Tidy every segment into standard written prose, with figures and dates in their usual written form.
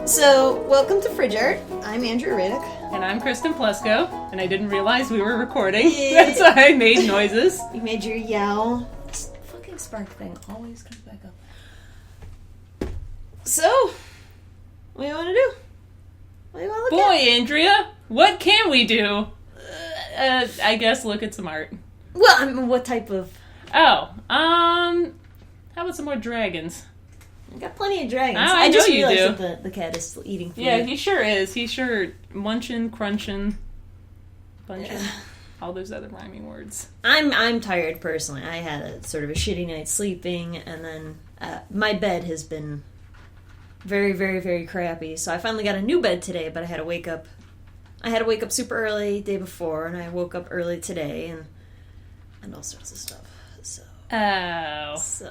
So, welcome to FridgeArt. I'm Andrew Riddick. And I'm Kristen Plesko, and I didn't realize we were recording. That's why I made noises. You made your yow. This fucking spark thing always comes back up. So, what do you want to do? What do you want to look at? Boy, Andrea, what can we do? I guess look at some art. Well, I mean, what type of... How about some more dragons? I got plenty of dragons. Oh, I just know you realized do. that the cat is still eating food. Yeah, he sure is. He's sure munching, crunching, bunching, all those other rhyming words. I'm tired, personally. I had a sort of a shitty night sleeping, and then my bed has been very, very, very crappy. So I finally got a new bed today, but I had to wake up super early the day before, and I woke up early today, and all sorts of stuff. That's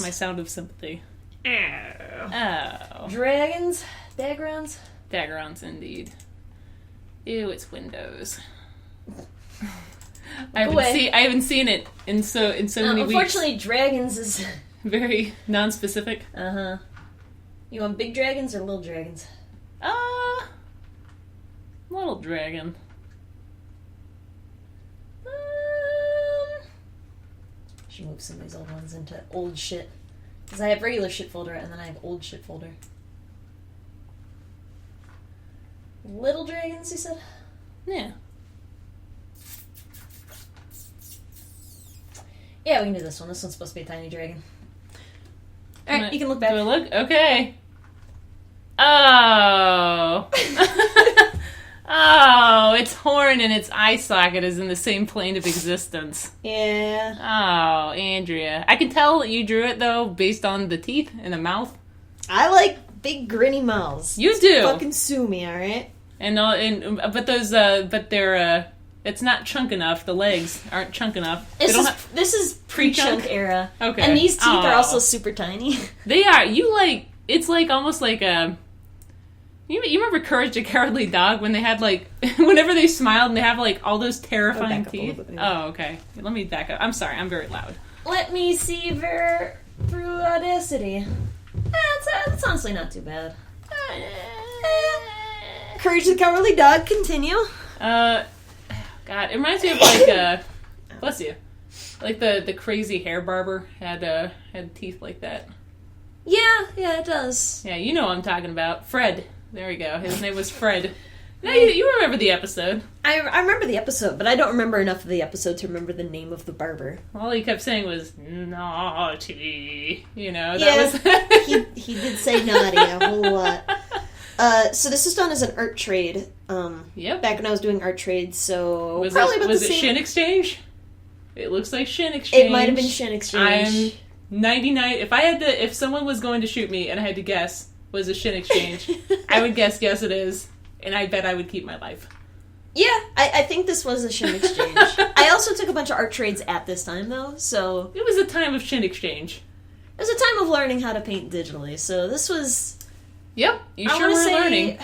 my sound of sympathy. Oh. Dragons? Dagrons? Dagrons, indeed. Ew, it's Windows. I haven't seen it in so many weeks. Unfortunately, dragons is very non-specific. Uh-huh. You want big dragons or little dragons? Little dragon. Should move some of these old ones into old shit. Because I have regular shit folder and then I have old shit folder. Little dragons, you said? Yeah. Yeah, we can do this one. This one's supposed to be a tiny dragon. Alright, you can look back. Do I look? Okay. Oh. Oh, its horn and its eye socket is in the same plane of existence. Yeah. Oh, Andrea. I can tell you drew it, though, based on the teeth and the mouth. I like big grinny mouths. You do. Fucking sue me, alright? But they're, it's not chunk enough. The legs aren't chunk enough. This is pre-chunk era. Okay. And these teeth are also super tiny. They are. It's like almost like a... You remember Courage the Cowardly Dog when they had, like, whenever they smiled and they have, like, all those terrifying teeth? Oh, okay. Let me back up. I'm sorry, I'm very loud. Let me see through Audacity. That's honestly not too bad. Courage the Cowardly Dog, continue. God, it reminds me of, like, bless you. Like the crazy hair barber had teeth like that. Yeah, it does. Yeah, you know what I'm talking about. Fred. There we go. His name was Fred. Now you remember the episode. I remember the episode, but I don't remember enough of the episode to remember the name of the barber. All he kept saying was, naughty. You know, that was... he did say naughty a whole lot. So this was done as an art trade. Yep. Back when I was doing art trades, so... Was it Shin Exchange? It looks like Shin Exchange. It might have been Shin Exchange. I'm 99... If someone was going to shoot me and I had to guess... was a Shin Exchange, I would guess yes it is, and I bet I would keep my life. Yeah, I think this was a Shin Exchange. I also took a bunch of art trades at this time, though, so... It was a time of Shin Exchange. It was a time of learning how to paint digitally, so this was... Yep, you sure were learning.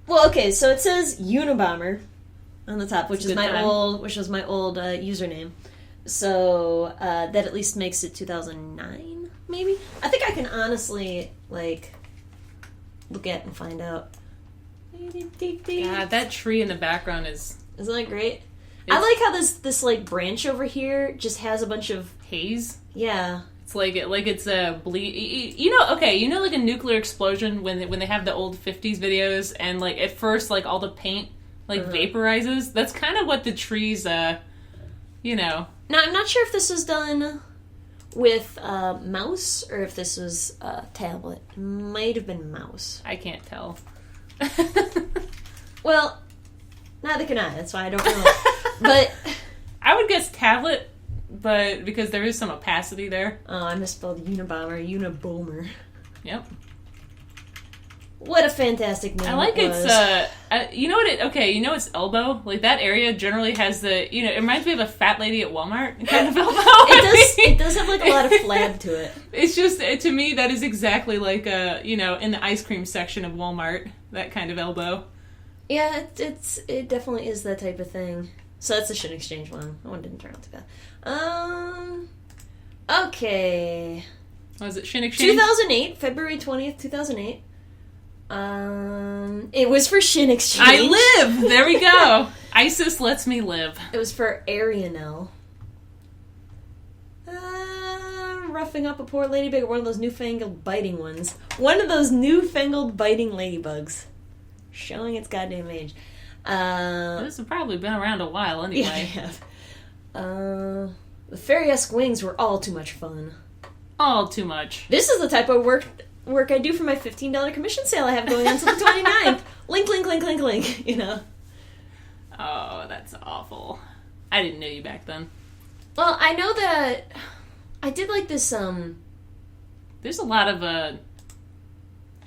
Well, okay, so it says Unabomber on the top, which was my old username. So, that at least makes it 2009? Maybe? I think I can honestly, like, look at and find out. God, that tree in the background is... Isn't that great? I like how this like, branch over here just has a bunch of... haze? Yeah. It's like it's a bleed... You know, like a nuclear explosion when they have the old 50s videos and, like, at first, like, all the paint, like, vaporizes? That's kind of what the trees, you know... Now, I'm not sure if this was done... with mouse, or if this was tablet. It might have been mouse. I can't tell. Well, neither can I. That's why I don't know. But I would guess tablet, but because there is some opacity there. Oh, I misspelled Unabomber. Yep. What a fantastic name! I like its. You know what? Its elbow, like that area, generally has the. You know, it reminds me of a fat lady at Walmart kind of elbow. It does have like a lot of flab to it. It's just to me that is exactly like in the ice cream section of Walmart, that kind of elbow. Yeah, it definitely is that type of thing. So that's the Shin Exchange one. That one didn't turn out too bad. Okay. Was it Shin Exchange? 2008, February 20th, 2008. It was for Shin Exchange. I live! There we go. ISIS lets me live. It was for Arianel. Roughing up a poor ladybug, one of those newfangled biting ones. One of those newfangled biting ladybugs. Showing its goddamn age. This has probably been around a while anyway. Yeah, the fairy-esque wings were all too much fun. All too much. This is the type of work I do for my $15 commission sale I have going on until the 29th. Link, link, link, link, link, you know. Oh, that's awful. I didn't know you back then. Well, I know that I did like this, There's a lot of,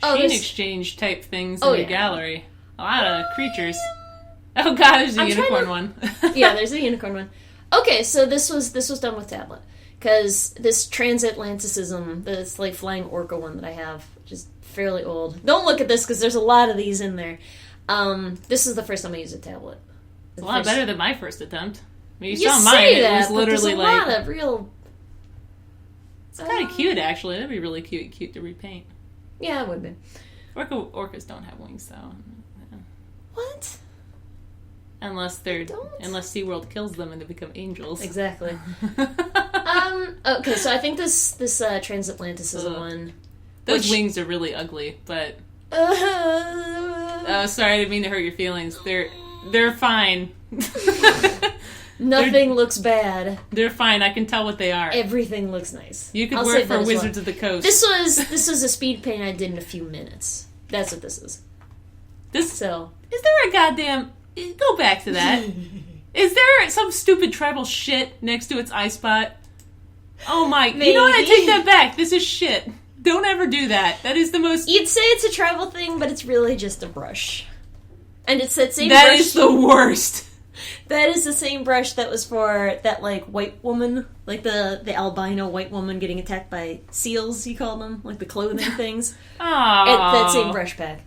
Shin Exchange type things in your gallery. A lot of creatures. Oh god, there's a unicorn one. Yeah, there's a unicorn one. Okay, so this was done with tablet. Because this transatlanticism, this like flying orca one that I have, which is fairly old. Don't look at this because there's a lot of these in there. This is the first time I used a tablet. It's a lot better than my first attempt. I mean, you saw say mine. That, it was literally but there's a lot of real. It's kind of cute, actually. That'd be really cute to repaint. Yeah, it would be. Orcas don't have wings, though. What? Unless SeaWorld kills them and they become angels. Exactly. Okay, so I think this transatlanticism one. Those wings are really ugly, but sorry, I didn't mean to hurt your feelings. They're fine. Nothing looks bad. They're fine. I can tell what they are. Everything looks nice. You could work for Wizards of the Coast. This was a speed paint I did in a few minutes. That's what this is. Is there a goddamn... Go back to that. Is there some stupid tribal shit next to its eye spot? Oh my... Maybe. You know what? I take that back. This is shit. Don't ever do that. That is the most... You'd say it's a tribal thing, but it's really just a brush. And it's that same brush... That is the worst. That is the same brush that was for that, like, white woman. Like, the albino white woman getting attacked by seals, you call them. Like, the clothing things. Aww. That same brush pack.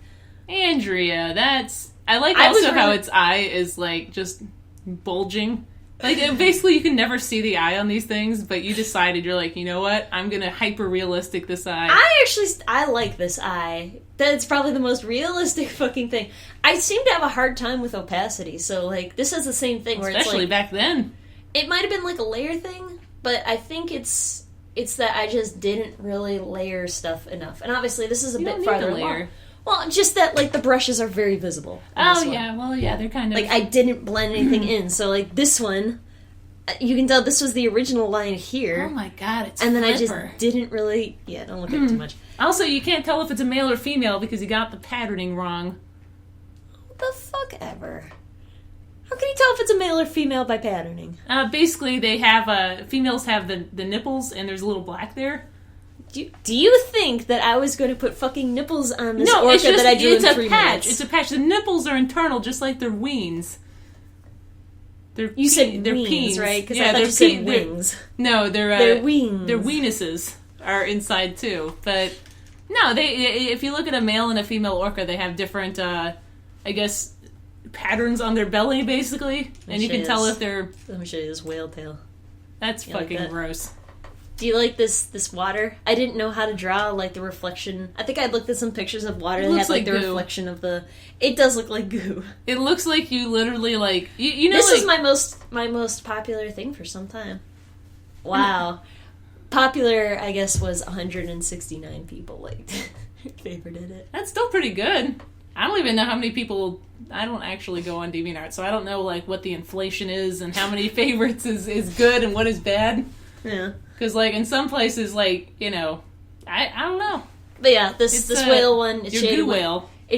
Andrea, that's... I like also how its eye is, like, just bulging. Like, basically you can never see the eye on these things, but you decided, you're like, you know what? I'm gonna hyper-realistic this eye. I like this eye. That's probably the most realistic fucking thing. I seem to have a hard time with opacity, so, like, this is the same thing where especially it's like... back then. It might have been, like, a layer thing, but I think it's that I just didn't really layer stuff enough. And obviously this is a bit farther along. Well, just that, like, the brushes are very visible. Oh, yeah. Well, yeah, they're kind of... Like, I didn't blend anything in. So, like, this one, you can tell this was the original line here. Oh, my God, it's And then flipper. I just didn't really... Yeah, don't look at it too much. Also, you can't tell if it's a male or female because you got the patterning wrong. What the fuck ever? How can you tell if it's a male or female by patterning? Basically, they have... females have the nipples, and there's a little black there. Do you think that I was going to put fucking nipples on this orca that I drew in 3 minutes? It's a patch. The nipples are internal, just like their weens. You said they're weens, peens. Right? Because I thought you said wings. No, they're weens. Their weenuses are inside too. But no, if you look at a male and a female orca, they have different, I guess, patterns on their belly, basically, and you can tell if they're. Let me show you this whale tail. That's fucking gross. Do you like this water? I didn't know how to draw, like, the reflection. I think I looked at some pictures of water that had, like, the reflection of the... It does look like goo. It looks like you literally, like... You know, this is my most popular thing for some time. Wow. Popular, I guess, was 169 people liked favorited it. That's still pretty good. I don't even know how many people... I don't actually go on DeviantArt, so I don't know, like, what the inflation is and how many favorites is good and what is bad. Yeah. Because, like, in some places, like, you know, I don't know. But yeah, this whale one, it's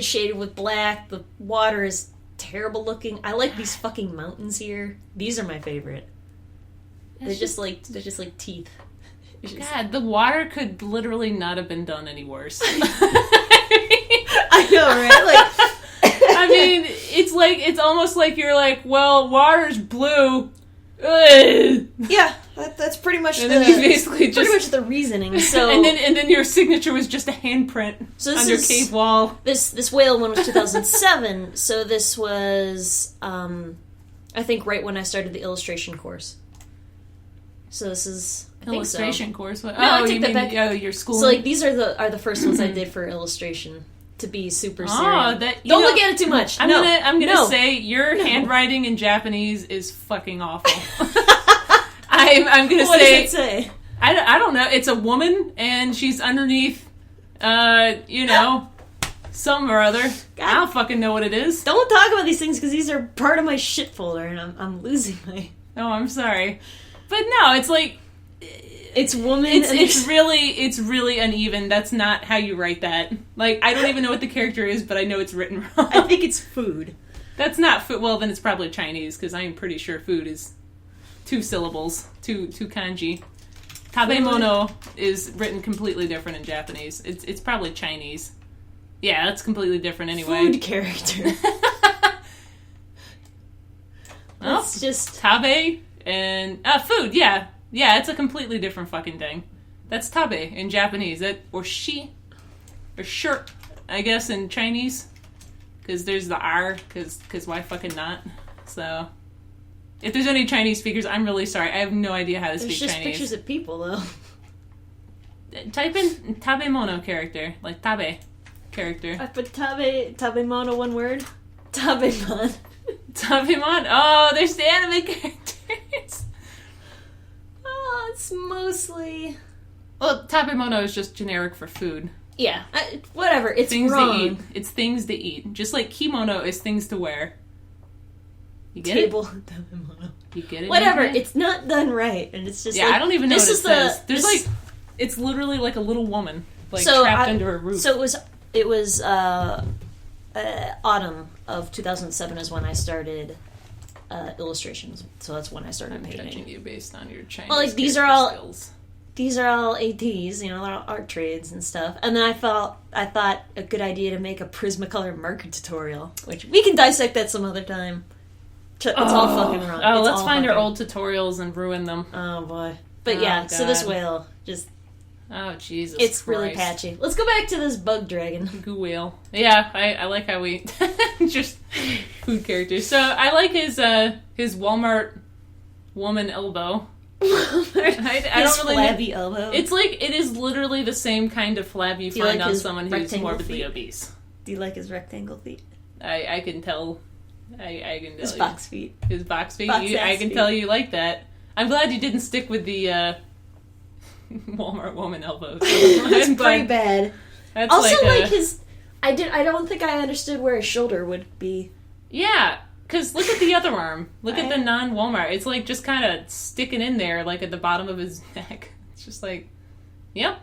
shaded with black. The water is terrible looking. I like these fucking mountains here. These are my favorite. They're just like teeth. God, the water could literally not have been done any worse. I know, right? Like, I mean, it's almost like you're like, well, water's blue. Ugh. Yeah, that's pretty much pretty much the reasoning. So and then your signature was just a handprint on your cave wall. This whale one was 2007. So this was I I think right when I started the illustration course. So this is... Illustration course? What? No, I take that back. Oh, your school. So, like, these are the first ones I did for illustration. To be super serious. Don't look at it too much. I'm gonna say your handwriting in Japanese is fucking awful. I'm gonna what say. What does it say? I don't know. It's a woman and she's underneath, some or other. God. I don't fucking know what it is. Don't talk about these things because these are part of my shit folder and I'm losing my... Oh, I'm sorry. But no, it's like... It's woman. It's really uneven. That's not how you write that. Like, I don't even know what the character is, but I know it's written wrong. I think it's food. That's not food. Well, then it's probably Chinese, because I'm pretty sure food is 2 syllables, two kanji. Tabemono is written completely different in Japanese. It's probably Chinese. Yeah, that's completely different anyway. Food character. Well, it's just tabe and food. Yeah. Yeah, it's a completely different fucking thing. That's tabe in Japanese. Or shi. Or shirt, I guess, in Chinese. Because there's the R, because why fucking not? So, if there's any Chinese speakers, I'm really sorry. I have no idea how to speak Chinese. There's just pictures of people, though. Type in tabemono character. Like tabe character. I put tabemono one word. Tabemon. Tabemon? Oh, there's the anime characters. It's mostly... Well, tabemono is just generic for food. Yeah, whatever. It's things wrong. To eat. It's things to eat. Just like kimono is things to wear. You get Table it? tabemono. You get it? Whatever. It's not done right, and it's just yeah. Like, I don't even know what it says. There's like, it's literally like a little woman, like trapped under a roof. So it was autumn of 2007 is when I started. Illustrations, so that's when I started painting. I'm judging you based on your Chinese. Well, like these are all ATs, they're all art trades and stuff. And then I thought a good idea to make a Prismacolor marker tutorial, which we can dissect that some other time. It's all fucking wrong. Oh, let's find our old tutorials and ruin them. Oh boy, but yeah. So this whale just. Oh Jesus! It's Christ. really patchy. Let's go back to this bug dragon. Goo whale. Yeah, I like how we just food characters. So I like his Walmart woman elbow. I don't really flabby elbow. It's like it is literally the same kind of flab you find on someone who's morbidly obese. Do you like his rectangle feet? I can tell. I can tell his box feet. His box feet. I can tell you like that. I'm glad you didn't stick with the. Walmart woman elbows. That's pretty bad. That's also, like his, I don't think I understood where his shoulder would be. Yeah, because look at the other arm. Look at the non-Walmart. It's like just kind of sticking in there, like at the bottom of his neck. It's just like, yep.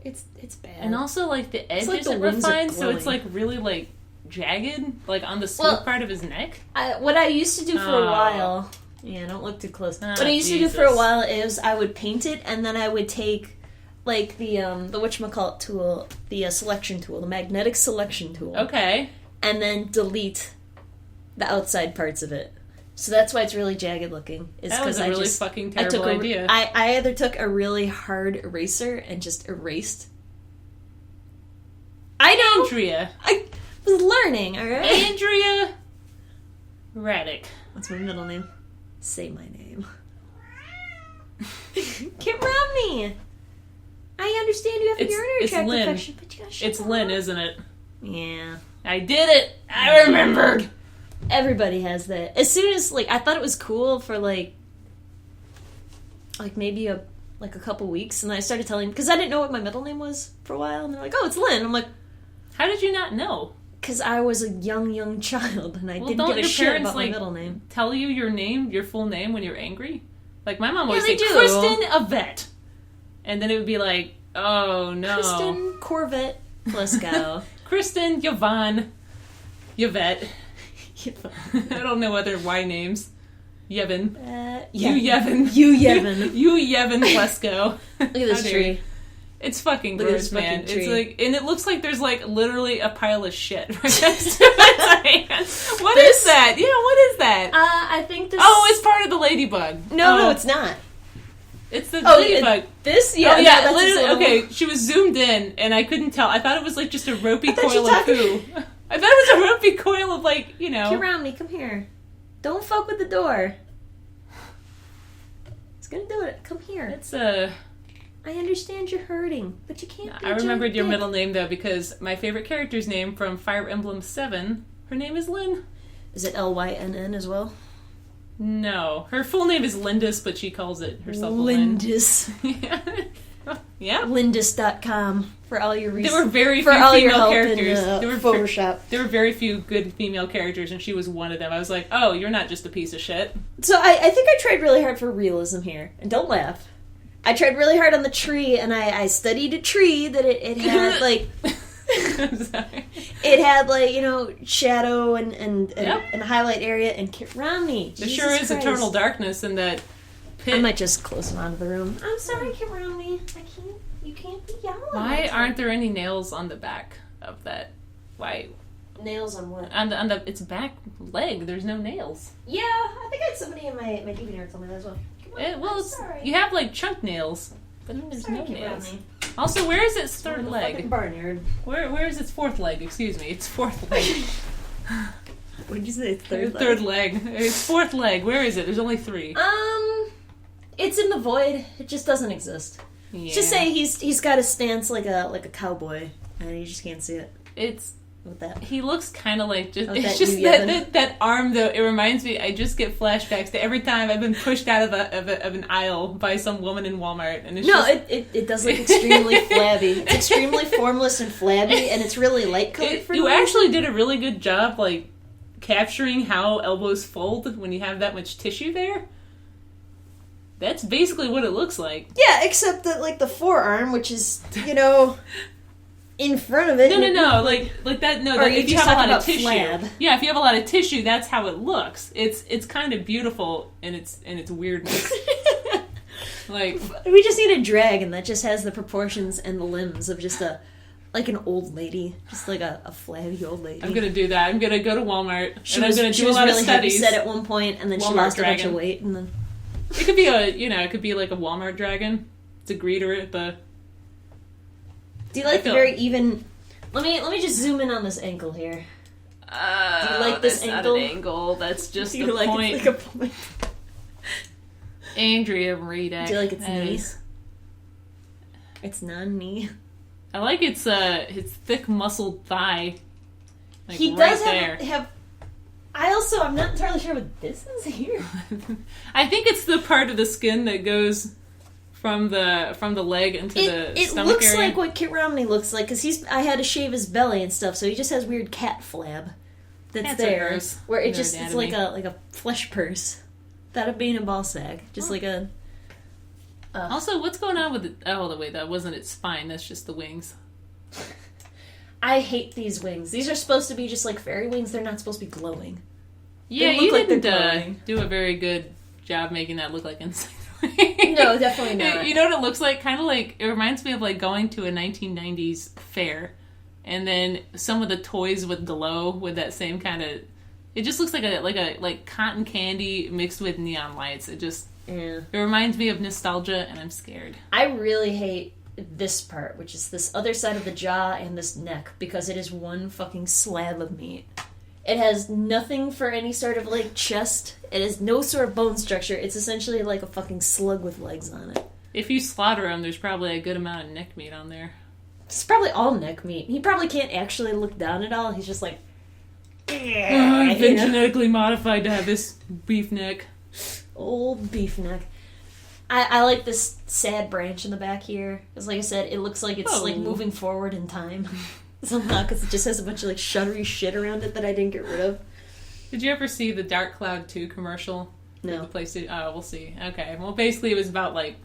It's bad. And also, like the edge isn't refined, so it's like really like jagged, like on the smooth part of his neck. What I used to do for a while. Yeah, don't look too close. What I used to do for a while is I would paint it, and then I would take, like, the whatchamacallit tool, the selection tool, the magnetic selection tool. Okay. And then delete the outside parts of it. So that's why it's really jagged looking. That was a really fucking terrible idea. I either took a really hard eraser and just erased. Andrea. I was learning, alright? Andrea Raddick. That's my middle name. Say my name. Get around me. I understand you have a urinary tract infection, but you gotta shut It's Lynn, isn't it? Yeah. I did it! I remembered! Everybody has that. As soon as, like, I thought it was cool for, like maybe a couple weeks, and then I started telling, because I didn't know what my middle name was for a while, and they're like, oh, it's Lynn. I'm like... How did you not know? Because I was a young child, and I didn't give a shit about my middle name. Tell you your name, your full name, when you're angry? Like, my mom always say, Kristen Yvette. And then it would be like, oh, no. Kristen Corvette Flisco. Kristen Yvonne Yvette. I don't know other Y names. Yevon. You Yevon. You Yevon. You Yevon Flisco. Look at this tree. It's fucking gross, man. It's like, and it looks like there's like literally a pile of shit right next to its hand. What is that? Yeah, what is that? I think this. Oh, it's part of the ladybug. No, it's not. It's the ladybug. This? Yeah. Oh, yeah. Literally, okay, she was zoomed in, and I couldn't tell. I thought it was like just a ropey coil of poo. I thought it was a ropey coil of like, Come around me. Come here. Don't fuck with the door. It's gonna do it. Come here. It's I understand you're hurting, but you can't be I remembered your dick. middle name, though, because my favorite character's name from Fire Emblem 7, her name is Lynn. Is it Lynn as well? No. Her full name is Lindis, but she calls it herself Lynn. Lindis. Yeah. Lindis.com for all your research. There were very for few all your female help characters. in, There were Photoshop. There were very few good female characters, and she was one of them. I was like, oh, you're not just a piece of shit. So I think I tried really hard for realism here. And don't laugh. I tried really hard on the tree, and I studied a tree that it had, like... I'm sorry. It had, like, you know, shadow and Yep. highlight area, and Kit Romney. There sure is eternal darkness in that pit. I might just close him out of the room. I'm sorry, Kit Romney. You can't be yelling. Why aren't there any nails on the back of that? Why? Nails on what? On the its back leg, there's no nails. Yeah, I think I had somebody in my DVR told me that as well. Well, you have like chunk nails, but then there's no nails. Also, where is its third leg? Barnyard. Where is its fourth leg? Excuse me, its fourth leg. What did you say? Third leg? Third leg. Its fourth leg. Where is it? There's only 3. It's in the void. It just doesn't exist. Yeah. Just say he's got a stance like a cowboy, and you just can't see it. It's with that. He looks kind of like just. Oh, It's that just you that arm though. It reminds me. I just get flashbacks to every time I've been pushed out of an aisle by some woman in Walmart, and it's it does look extremely flabby. It's extremely formless and flabby, and it's really light colored. You actually did a really good job, like capturing how elbows fold when you have that much tissue there. That's basically what it looks like. Yeah, except that like the forearm, which is in front of it. No, like that. No, Or if you have a lot of tissue, flab. yeah, if you have a lot of tissue, that's how it looks. It's kind of beautiful in its weirdness. Like we just need a dragon that just has the proportions and the limbs of just like an old lady, just like a flabby old lady. I'm gonna do that. I'm gonna go to Walmart She and was, I'm gonna she do a was lot really of studies. heavy set at one point, and then she Walmart lost a bunch dragon. of weight, and then It could be it could be like a Walmart dragon. It's a greeter at the. Do you like the very even? Let me just zoom in on this ankle here. Do you like this that's angle? Not an angle. That's just Do you the like point. it's like a point? Andrea Redak. Do you like its That knee? is- It's non-knee. I like its thick muscled thigh. Like He right does there. have. I'm not entirely sure what this is here. I think it's the part of the skin that goes from the leg into the It stomach looks area. like what Kit Romney looks like, because I had to shave his belly and stuff, so he just has weird cat flab that's Cats are there, gross. where No it's anatomy. like a flesh purse, that of being a ball sack, just like a. Also, what's going on with it? Oh, wait, that wasn't its spine. That's just the wings. I hate these wings. These are supposed to be just like fairy wings. They're not supposed to be glowing. Yeah, look you like they're didn't glowing. do a very good job making that look like insect. No, definitely not. You know what it looks like? Kind of like, it reminds me of like going to a 1990s fair, and then some of the toys would glow with that same kind of. It just looks like cotton candy mixed with neon lights. It reminds me of nostalgia, and I'm scared. I really hate this part, which is this other side of the jaw and this neck, because it is one fucking slab of meat. It has nothing for any sort of like chest. It has no sort of bone structure. It's essentially like a fucking slug with legs on it. If you slaughter them, there's probably a good amount of neck meat on there. It's probably all neck meat. He probably can't actually look down at all. He's just like, I've been genetically modified to have this beef neck. old beef neck. I like this sad branch in the back here, because like I said, it looks like it's like moving forward in time somehow, because it just has a bunch of like shuddery shit around it that I didn't get rid of. Did you ever see the Dark Cloud 2 commercial? No. The PlayStation. Oh, we'll see. Okay. Well, basically, it was about like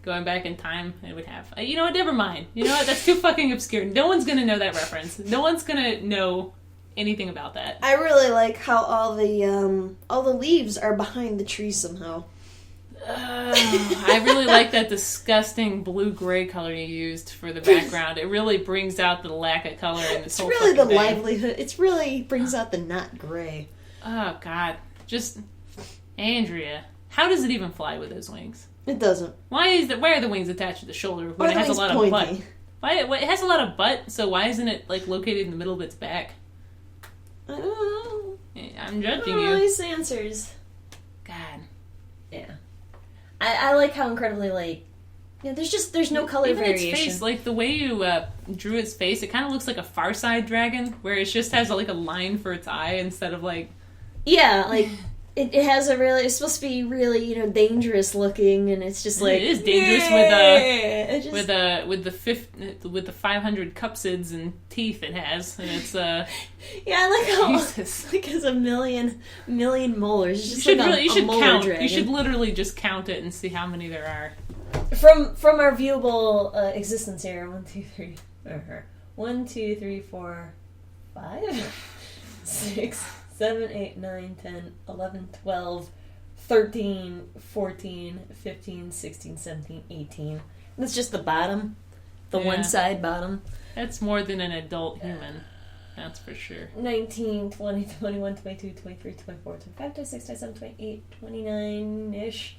going back in time, and it would have. You know what? Never mind. You know what? That's too fucking obscure. No one's gonna know that reference. No one's gonna know anything about that. I really like how all the leaves are behind the tree somehow. I really like that disgusting blue-gray color you used for the background. It really brings out the lack of color in this It's whole really the fucking thing. livelihood. It's really brings out the not gray. Oh, God. Just... Andrea. How does it even fly with those wings? It doesn't. Why are the wings attached to the shoulder when Or it the has a wings lot pointy. of butt? Why it has a lot of butt, so why isn't it like located in the middle of its back? I don't know. I'm judging Oh, you. these answers. God. Yeah. I like how incredibly, like... Yeah, there's no color Even variation. its face, like the way you drew its face, it kind of looks like a Far Side dragon, where it just has like a line for its eye instead of like... Yeah, like... It has a really... It's supposed to be really, dangerous looking, and it's just like... It is dangerous with the 500 cupsids and teeth it has, and it's Yeah, I like how Jesus. like has a million molars. It's just you should molar count. dragon. You should literally just count it and see how many there are. From our viewable existence here. 1, 2, 3. 1, 2, 3, 4, 5, 6, 7, 8, 9, 10, 11, 12, 13, 14, 15, 16, 17, 18. That's just the bottom. The one side bottom. That's more than an adult human. That's for sure. 19, 20, 21, 22, 23, 24, 25, 26, 27, 28, 29-ish.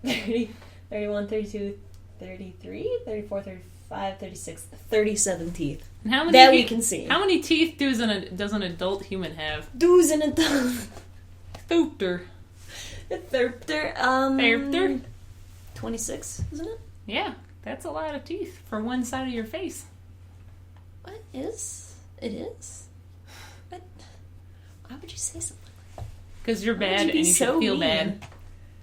30, 31, 32, 33, 34, 35, 36, 37 teeth. And how many that we can see. How many teeth does an adult human have? Does an adult... Thirter. Thirter. 26, isn't it? Yeah, that's a lot of teeth for one side of your face. What is? It is? What? Why would you say something like that? Because you're bad and you should feel bad.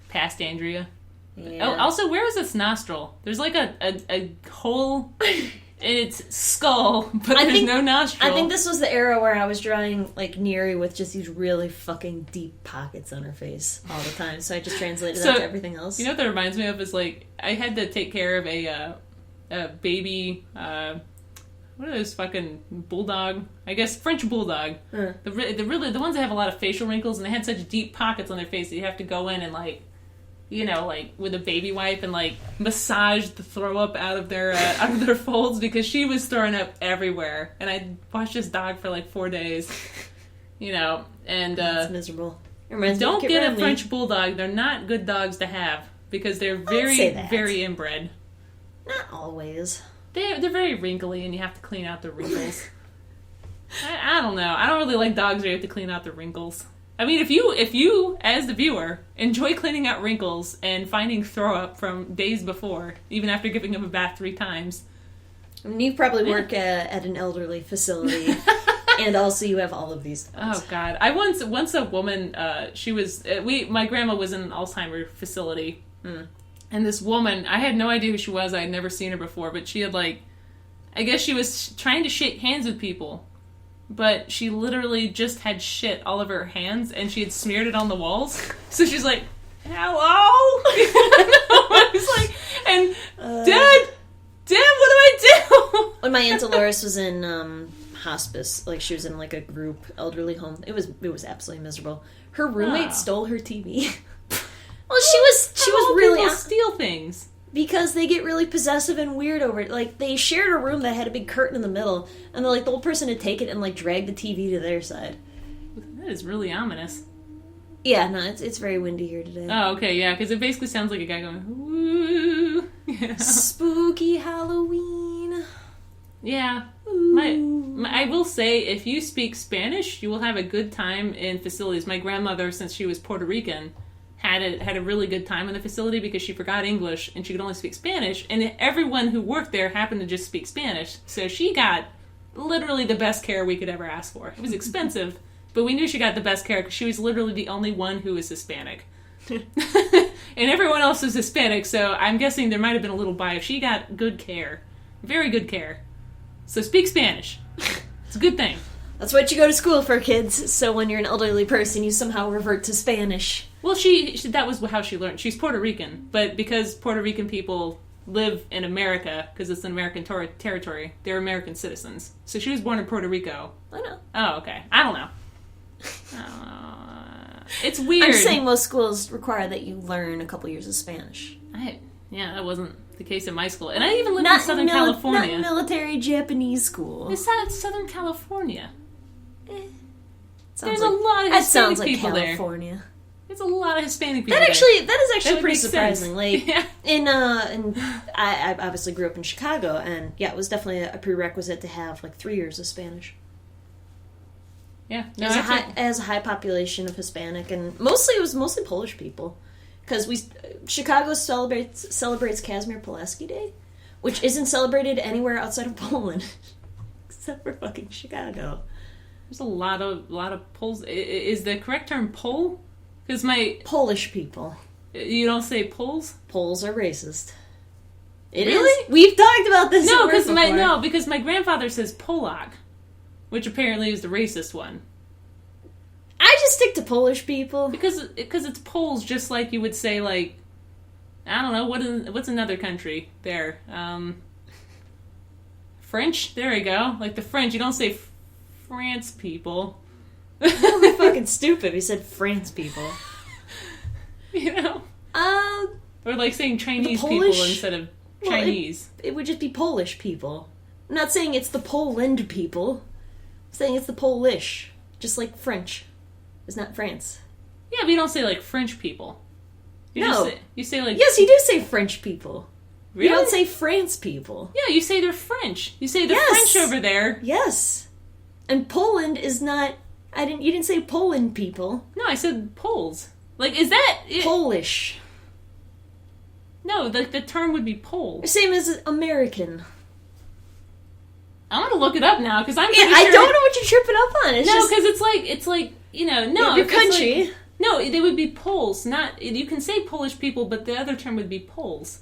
Past Andrea. Yeah. Oh, also, where is its nostril? There's like a hole in its skull, but there's no nostril. I think this was the era where I was drawing like Neri with just these really fucking deep pockets on her face all the time. So I just translated that to everything else. You know what that reminds me of is like I had to take care of a baby. What are those fucking bulldog? I guess French bulldog. The ones that have a lot of facial wrinkles and they had such deep pockets on their face that you have to go in and like with a baby wipe and like massage the throw up out of their folds because she was throwing up everywhere. And I watched this dog for like 4 days, and it's miserable. Don't get a French bulldog. They're not good dogs to have because they're very, very inbred. Not always. They're very wrinkly and you have to clean out the wrinkles. I don't know. I don't really like dogs where you have to clean out the wrinkles. I mean, if you, as the viewer, enjoy cleaning out wrinkles and finding throw up from days before, even after giving him a bath 3 times. I mean, you probably work at an elderly facility, and also you have all of these dogs. Oh, God. I once a woman, my grandma was in an Alzheimer's facility, and this woman, I had no idea who she was, I had never seen her before, but she had I guess she was trying to shake hands with people. But she literally just had shit all over her hands, and she had smeared it on the walls. So she's like, "Hello?" I was like, and Dad, what do I do? When my Aunt Dolores was in hospice, like she was in like a group elderly home, it was absolutely miserable. Her roommate stole her TV. Well, she was really steal things. Because they get really possessive and weird over it. Like, they shared a room that had a big curtain in the middle, and the old person had taken it and, drag the TV to their side. That is really ominous. Yeah, no, it's very windy here today. Oh, okay, yeah, because it basically sounds like a guy going, woo. Yeah. Spooky Halloween. Yeah. I will say, if you speak Spanish, you will have a good time in facilities. My grandmother, since she was Puerto Rican, had a really good time in the facility because she forgot English and she could only speak Spanish, and everyone who worked there happened to just speak Spanish, so she got literally the best care we could ever ask for. It was expensive, but we knew she got the best care because she was literally the only one who was Hispanic. And everyone else was Hispanic, so I'm guessing there might have been a little bias. She got good care. Very good care. So speak Spanish. It's a good thing. That's what you go to school for, kids. So when you're an elderly person, you somehow revert to Spanish. Well, she that was how she learned. She's Puerto Rican, but because Puerto Rican people live in America, because it's an American territory, they're American citizens. So she was born in Puerto Rico. I know. Oh, okay. I don't know. It's weird. I'm saying most schools require that you learn a couple years of Spanish. That wasn't the case in my school. And I even lived in Southern California. Not military Japanese school. It's Southern California. There's a lot of Hispanic people there. California. There's a lot of Hispanic people That is actually pretty Sense. surprising. Like yeah. I obviously grew up in Chicago, and yeah, it was definitely a prerequisite to have 3 years of Spanish. Yeah. No, It has a high population of Hispanic, and it was mostly Polish people. Because Chicago celebrates Casimir Pulaski Day, which isn't celebrated anywhere outside of Poland, except for fucking Chicago. There's a lot of Poles. Is the correct term Pole? Because Polish people. You don't say Poles? Poles are racist. Really? Is. We've talked about this. Because my grandfather says Polak, which apparently is the racist one. I just stick to Polish people because it's Poles, just like you would say, like, I don't know, what's another country there? French. There we go. Like the French, you don't say France people. That would be fucking stupid. We said France people. You know. Or like saying Chinese people instead of Chinese. It would just be Polish people. I'm not saying it's the Poland people. I'm saying it's the Polish, just like French. It's not France. Yeah, but you don't say, like, French people. You say, like... Yes, you do say French people. Really? You don't say France people. Yeah, you say they're French. You say they're French over there. Yes. And Poland is not... You didn't say Poland people. No, I said Poles. Like, is that... Polish. No, the term would be Pole. Same as American. I want to look it up now, because I'm pretty sure... I don't know what you're tripping up on. Because it's like... You know, no. Your country. Like, no, they would be Poles. Not you can say Polish people, but the other term would be Poles.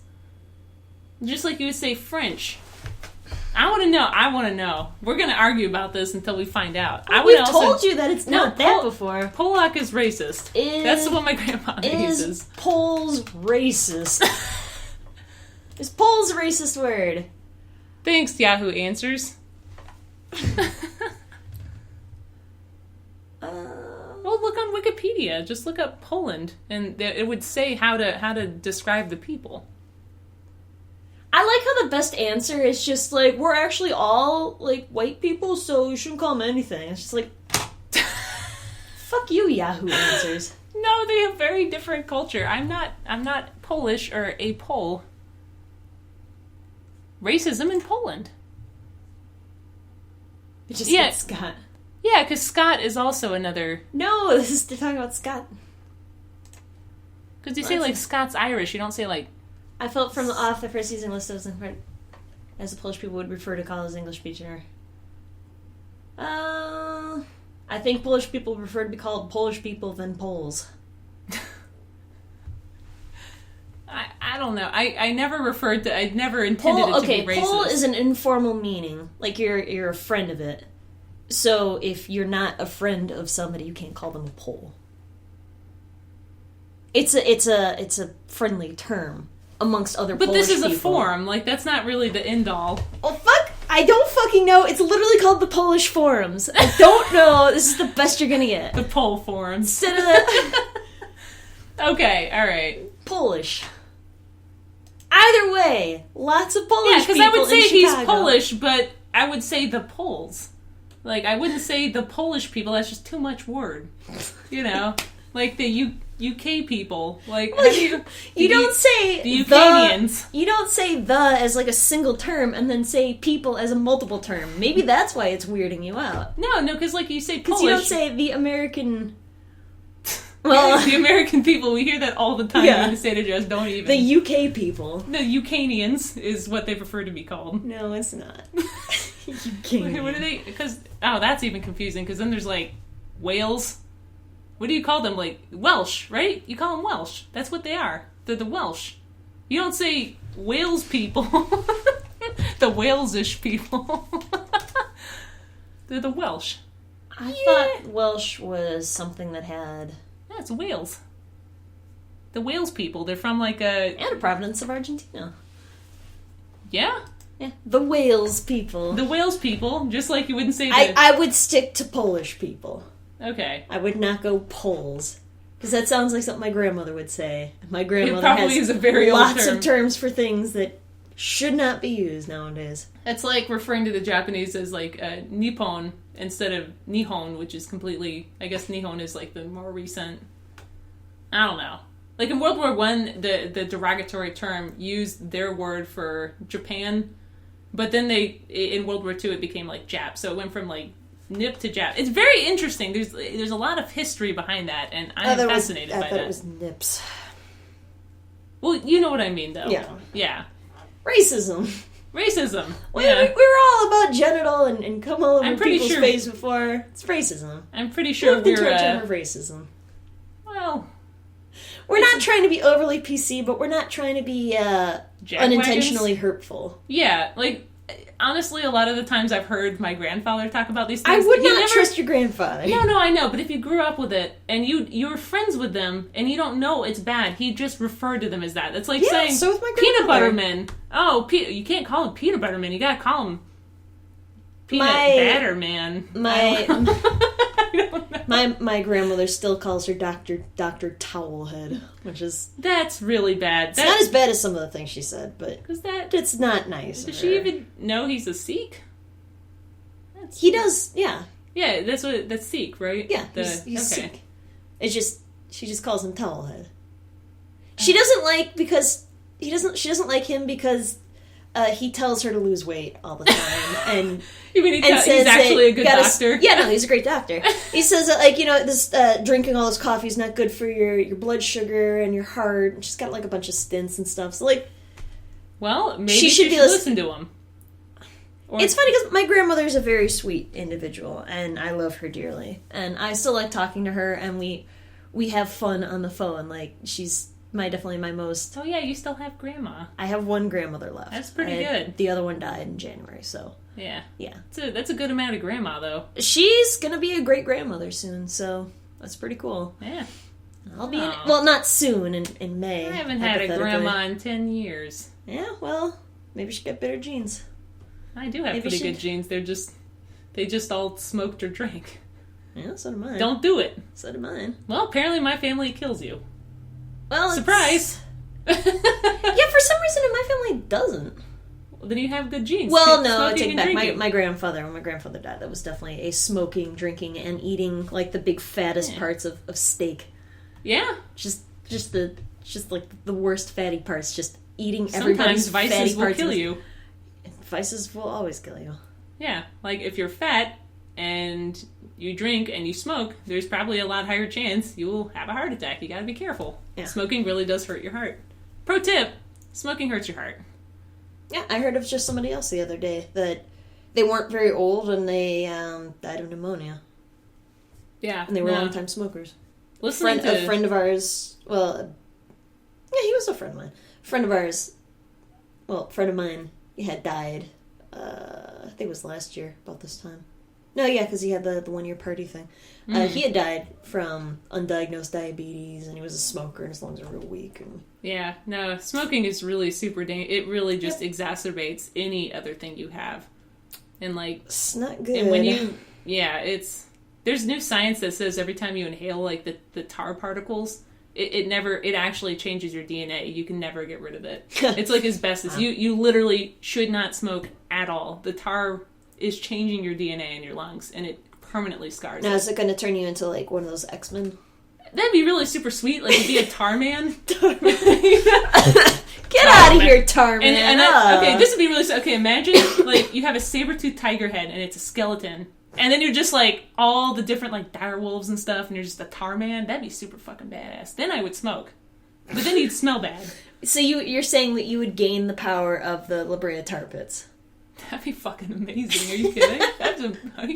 Just like you would say French. I want to know. We're going to argue about this until we find out. We've told you that it's not that before. Polak is racist. That's what my grandpa uses. Is Poles racist? Is Poles a racist word? Thanks, Yahoo Answers. Well, look on Wikipedia. Just look up Poland, and it would say how to describe the people. I like how the best answer is just like, we're actually all like white people, so you shouldn't call them anything. It's just like, fuck you, Yahoo Answers. No, they have very different culture. I'm not Polish or a Pole. Racism in Poland. It just gets Scott. Yeah, because Scott is also another... No, they're talking about Scott. Because you say, like, Scots Irish. You don't say, like... I felt from off the first season list as the Polish people would refer to call as English speaker. I think Polish people prefer to be called Polish people than Poles. I don't know. I never referred to... I never intended it to be racist. Pole is an informal meaning. Like, you're a friend of it. So if you're not a friend of somebody, you can't call them a Pole. It's a friendly term amongst other Polish people. But this is a form. Like, that's not really the end all. Oh, fuck! I don't fucking know. It's literally called the Polish Forums. I don't know. This is the best you're gonna get. The Pole Forums. Instead of that... Okay, alright. Polish. Either way, lots of Polish people in Chicago. Yeah, because I would say he's Polish, but I would say the Poles. Like, I wouldn't say the Polish people. That's just too much word. You know? Like the UK people. Like, well, you don't say the Ukrainians. You don't say the as like a single term and then say people as a multiple term. Maybe that's why it's weirding you out. No, because like you say Polish. Because you don't say the American... Well, the American people, we hear that all the time when the state address don't even. The UK people. The Ukrainians is what they prefer to be called. No, it's not. Ukrainians. What are they? Because, that's even confusing, because then there's, like, Wales. What do you call them? Like, Welsh, right? You call them Welsh. That's what they are. They're the Welsh. You don't say Wales people. The Walesish people. They're the Welsh. I thought Welsh was something that had... Yeah, it's Wales. The Wales people. They're from like a... And a province of Argentina. Yeah? Yeah. The Wales people. The Wales people, just like you wouldn't say I would stick to Polish people. Okay. I would not go Poles. Because that sounds like something my grandmother would say. My grandmother probably has is a very lots old of terms for things that should not be used nowadays. It's like referring to the Japanese as like Nippon instead of Nihon, which is completely... I guess Nihon is like the more recent... I don't know. Like in World War I, the derogatory term used their word for Japan, but then in World War II it became like Jap, so it went from like nip to jab. It's very interesting. There's a lot of history behind that, and I'm fascinated by that. I thought it was nips. Well, you know what I mean, though. Yeah. Yeah. Racism. Yeah. We were all about genital and come all over people's face before. It's racism. I'm pretty sure we're... into a term of racism. Well... We're not trying to be overly PC, but we're not trying to be unintentionally hurtful. Yeah, like, honestly, a lot of the times I've heard my grandfather talk about these things. I would not trust your grandfather. No, I know, but if you grew up with it, and you're friends with them, and you don't know it's bad, he just referred to them as that. It's like saying, so with my peanut butter men. Oh, you can't call him peanut butter man, you gotta call him peanut batter man. My grandmother still calls her Dr. Towelhead, which is... That's really bad. It's not as bad as some of the things she said, but it's not nice. Does she even know he's a Sikh? He does, yeah. Yeah, that's Sikh, right? Yeah, he's Sikh. It's just, she just calls him Towelhead. She doesn't like she doesn't like him because he tells her to lose weight all the time, and you mean he's actually a good doctor? Yeah, no, he's a great doctor. He says that, like, this drinking all this coffee is not good for your blood sugar and your heart. She's got like a bunch of stints and stuff. So like, well, maybe she should listen to him. It's funny because my grandmother's a very sweet individual, and I love her dearly, and I still like talking to her, and we have fun on the phone. Like, she's definitely my most... Oh yeah, you still have grandma. I have one grandmother left. That's pretty good. The other one died in January, so... Yeah. Yeah. That's a good amount of grandma, though. She's gonna be a great-grandmother soon, so that's pretty cool. Yeah. I'll be well, not soon, in May. I haven't had a grandma in 10 years. Yeah, well, maybe she got better genes. I do have pretty good genes. They just all smoked or drank. Yeah, so do mine. Don't do it. So do mine. Well, apparently my family kills you. Well, surprise! Yeah, for some reason my family doesn't. Well, then you have good genes. Well, no, I take it back. My grandfather, when my grandfather died, that was definitely a smoking, drinking, and eating, like, the big fattest parts of steak. Yeah. Just like the worst fatty parts, just eating everybody's fatty parts. Sometimes vices will kill you. Vices will always kill you. Yeah, like if you're fat and you drink and you smoke, there's probably a lot higher chance you will have a heart attack. You gotta be careful. Yeah. Smoking really does hurt your heart. Pro tip, smoking hurts your heart. Yeah, I heard of just somebody else the other day that they weren't very old and they died of pneumonia. Yeah. And they were long-time smokers. A friend of ours, well, yeah, he was a friend of mine. Friend of mine, he had died, I think it was last year, about this time. No, yeah, because he had the one-year party thing. He had died from undiagnosed diabetes, and he was a smoker, and his lungs are real weak. And... Yeah, no, smoking is really super dangerous. It really just exacerbates any other thing you have. And, like... It's not good. And when you... Yeah, it's... There's new science that says every time you inhale, like, the tar particles, it actually changes your DNA. You can never get rid of it. It's like asbestos. You literally should not smoke at all. The tar is changing your DNA in your lungs, and it permanently scars Now, is it going to turn you into, like, one of those X-Men? That'd be really super sweet. Like, you'd be a tar man. Get out of here, tar man. Okay, this would be really... Okay, imagine, like, you have a saber-toothed tiger head, and it's a skeleton. And then you're just, like, all the different, like, dire wolves and stuff, and you're just a tar man. That'd be super fucking badass. Then I would smoke. But then you'd smell bad. So you're saying that you would gain the power of the La Brea tar pits? That'd be fucking amazing. Are you kidding?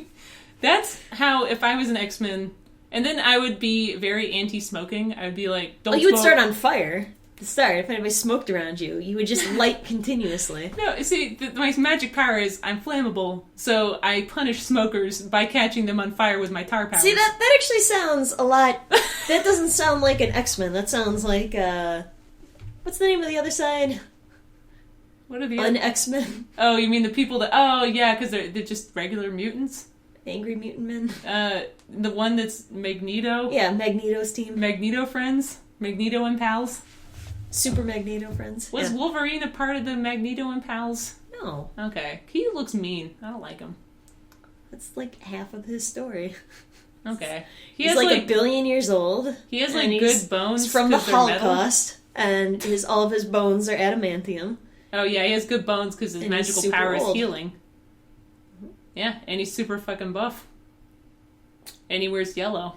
That's how, if I was an X-Men... And then I would be very anti-smoking. I would be like, don't smoke. You would start on fire. To start, if anybody smoked around you, you would just light continuously. No, see, my magic power is I'm flammable, so I punish smokers by catching them on fire with my tar powers. See, that actually sounds a lot... That doesn't sound like an X-Men. That sounds like, what's the name of the other side? What are the Un-X-Men? Oh, you mean the people that... Oh, yeah, because they're just regular mutants? Angry Mutant Men? The one that's Magneto? Yeah, Magneto's team. Magneto friends? Magneto and pals? Super Magneto friends. Was Wolverine a part of the Magneto and pals? No. Okay. He looks mean. I don't like him. That's like half of his story. Okay. He's like 1 billion years old. He has like good bones. He's from the Holocaust, and all of his bones are adamantium. Oh yeah, he has good bones because his magical power is healing. Yeah, and he's super fucking buff. And he wears yellow.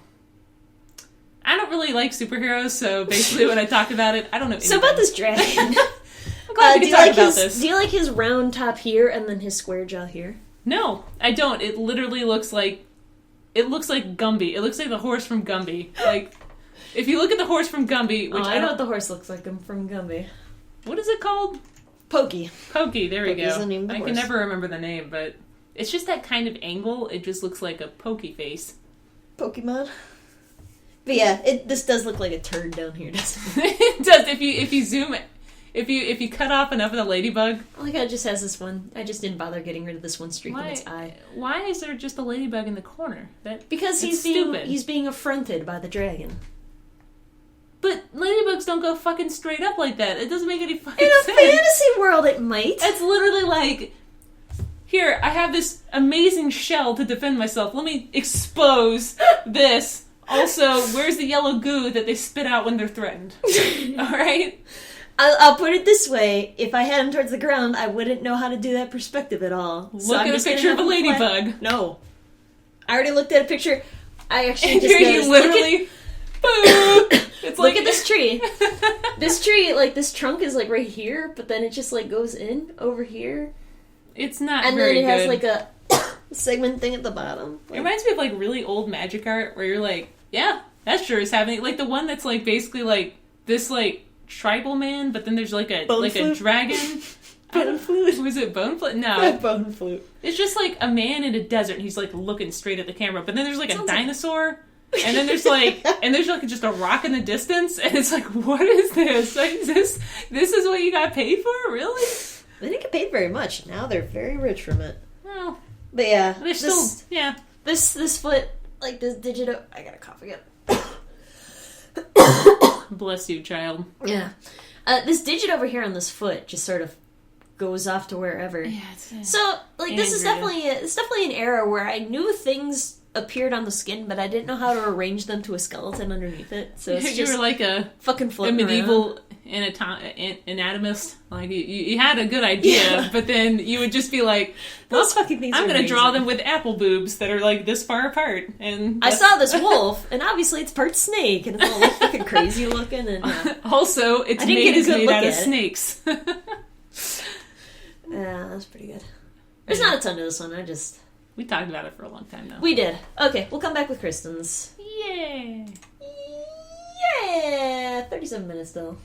I don't really like superheroes, so basically when I talk about it, I don't know anything. So about this dragon. I'm glad we can talk about this. Do you like his round top here and then his square jaw here? No, I don't. It literally looks like... It looks like Gumby. It looks like the horse from Gumby. Like, if you look at the horse from Gumby... Which I know what the horse looks like from Gumby. What is it called? Pokey. Pokey, there we go. The name of the I horse. can never remember the name, but it's just that kind of angle. It just looks like a pokey face. Pokemon. But yeah, this does look like a turd down here, doesn't it? It does. If you zoom it, if you cut off enough of the ladybug. I like how it just has this one. I just didn't bother getting rid of this one streak in its eye. Why is there just a ladybug in the corner? Because he's being affronted by the dragon. But ladybugs don't go fucking straight up like that. It doesn't make any fucking sense. In a fantasy world, it might. It's literally like, here, I have this amazing shell to defend myself. Let me expose this. Also, where's the yellow goo that they spit out when they're threatened? Alright? I'll put it this way. If I had him towards the ground, I wouldn't know how to do that perspective at all. Look at a picture of a ladybug. No. I already looked at a picture. I actually and just here you literally... It's Look at this tree. This tree, like, this trunk is, like, right here, but then it just, like, goes in over here. It's not and very good. And then it has, like, a segment thing at the bottom. It reminds me of, like, really old magic art where you're like, yeah, that sure is happening. Like, the one that's, like, basically, like, this, like, tribal man, but then there's, like, a dragon. Bone flute. Was it bone flute? No. Bone flute. It's just, like, a man in a desert, and he's, like, looking straight at the camera. But then there's, like, a dinosaur... And then there's like just a rock in the distance, and it's like, what is this? Like, this is what you got paid for? Really? They didn't get paid very much. Now they're very rich from it. Well, but yeah, they're still This foot, like this digito. I gotta cough again. Bless you, child. Yeah, this digit over here on this foot just sort of goes off to wherever. Yeah. So like this is definitely an era where I knew things appeared on the skin, but I didn't know how to arrange them to a skeleton underneath it. So it's you were like a fucking a medieval anatomist. Like you had a good idea, but then you would just be like, well, "Those fucking things." I'm going to draw them with apple boobs that are like this far apart. And I saw this wolf, and obviously it's part snake, and it's all like fucking crazy looking. And also, its mate is made out of snakes. Yeah, that's pretty good. There's not a ton to this one. We talked about it for a long time now. We did. Okay, we'll come back with Kristen's. Yeah. 37 minutes, though.